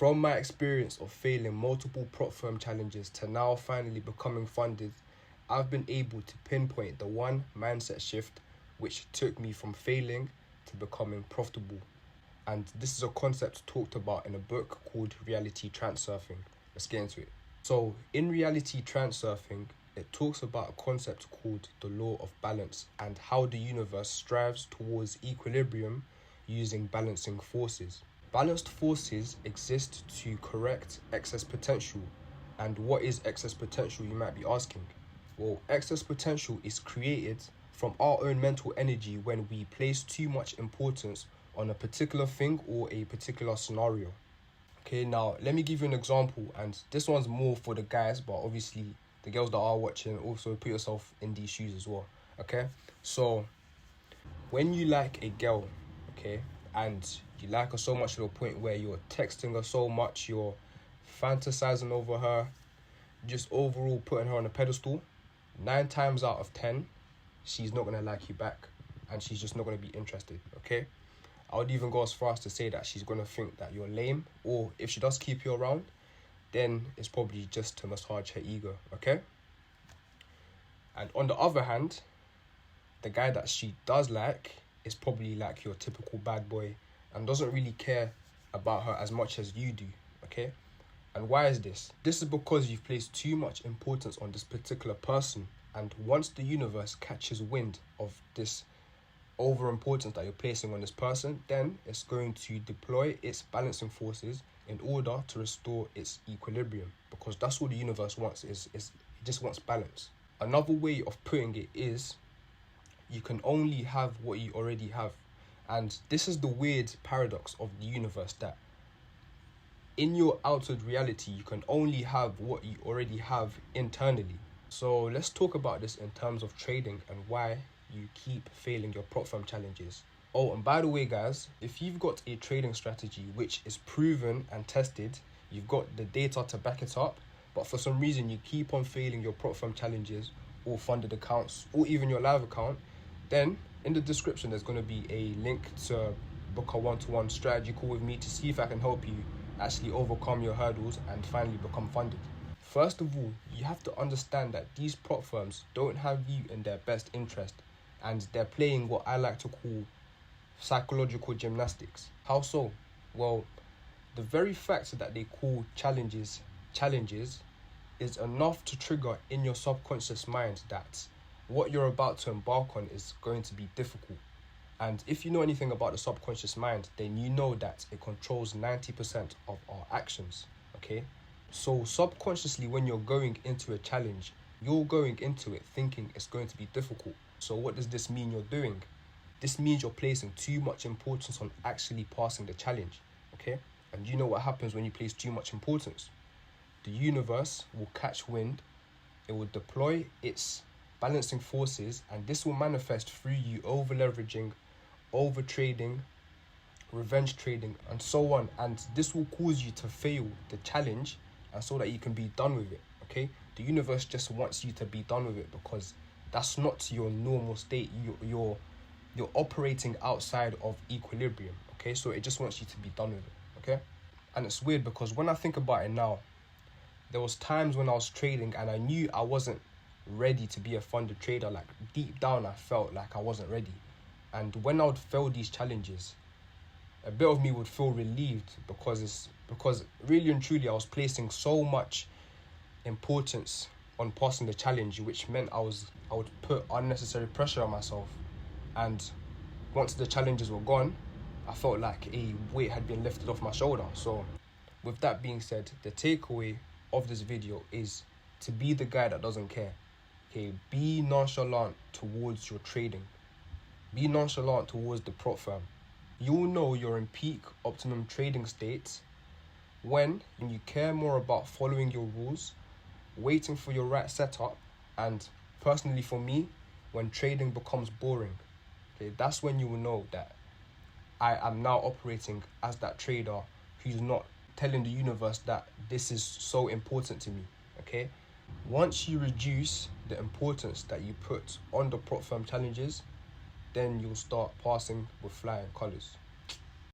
From my experience of failing multiple prop firm challenges to now finally becoming funded, I've been able to pinpoint the one mindset shift which took me from failing to becoming profitable. And this is a concept talked about in a book called Reality Transurfing. Let's get into it. So in Reality Transurfing, it talks about a concept called the law of balance and how the universe strives towards equilibrium using balancing forces. Balanced forces exist to correct excess potential. And what is excess potential, you might be asking? Well, excess potential is created from our own mental energy when we place too much importance on a particular thing or a particular scenario. Okay, now let me give you an example, and this one's more for the guys, but obviously the girls that are watching, also put yourself in these shoes as well. Okay, so when you like a girl, okay, and you like her so much to the point where you're texting her so much, you're fantasizing over her, just overall putting her on a pedestal, 9 times out of 10, she's not going to like you back, and she's just not going to be interested, okay? I would even go as far as to say that she's going to think that you're lame, or if she does keep you around, then it's probably just to massage her ego, okay? And on the other hand, the guy that she does like is probably like your typical bad boy and doesn't really care about her as much as you do, okay? And why is this? This is because you've placed too much importance on this particular person, and once the universe catches wind of this over-importance that you're placing on this person, then it's going to deploy its balancing forces in order to restore its equilibrium, because that's what the universe wants, is it just wants balance. Another way of putting it is you can only have what you already have. And this is the weird paradox of the universe, that in your outward reality, you can only have what you already have internally. So let's talk about this in terms of trading and why you keep failing your prop firm challenges. Oh, and by the way, guys, if you've got a trading strategy which is proven and tested, you've got the data to back it up, but for some reason you keep on failing your prop firm challenges or funded accounts or even your live account, then in the description there's going to be a link to book a one-to-one strategy call with me to see if I can help you actually overcome your hurdles and finally become funded. First of all, you have to understand that these prop firms don't have you in their best interest, and they're playing what I like to call psychological gymnastics. How so? Well, the very fact that they call challenges is enough to trigger in your subconscious mind that what you're about to embark on is going to be difficult. And if you know anything about the subconscious mind, then you know that it controls 90% of our actions, okay? So subconsciously, when you're going into a challenge, you're going into it thinking it's going to be difficult. So what does this mean you're doing? This means you're placing too much importance on actually passing the challenge, okay? And you know what happens when you place too much importance? The universe will catch wind, it will deploy its balancing forces, and this will manifest through you over-leveraging, over-trading, revenge trading, and so on. And this will cause you to fail the challenge, and so that you can be done with it, okay? The universe just wants you to be done with it because that's not your normal state. You're operating outside of equilibrium, okay? So it just wants you to be done with it, okay? And it's weird because when I think about it now, there was times when I was trading and I knew I wasn't ready to be a funded trader. Like deep down, I felt like I wasn't ready. And when I would fail these challenges, a bit of me would feel relieved because really and truly I was placing so much importance on passing the challenge, which meant I would put unnecessary pressure on myself. And once the challenges were gone, I felt like a weight had been lifted off my shoulder. So with that being said, the takeaway of this video is to be the guy that doesn't care. Okay, be nonchalant towards your trading. Be nonchalant towards the prop firm. You'll know you're in peak optimum trading state when you care more about following your rules, waiting for your right setup, and personally for me, when trading becomes boring. Okay, that's when you will know that I am now operating as that trader who's not telling the universe that this is so important to me, okay? Once you reduce the importance that you put on the prop firm challenges, then you'll start passing with flying colours.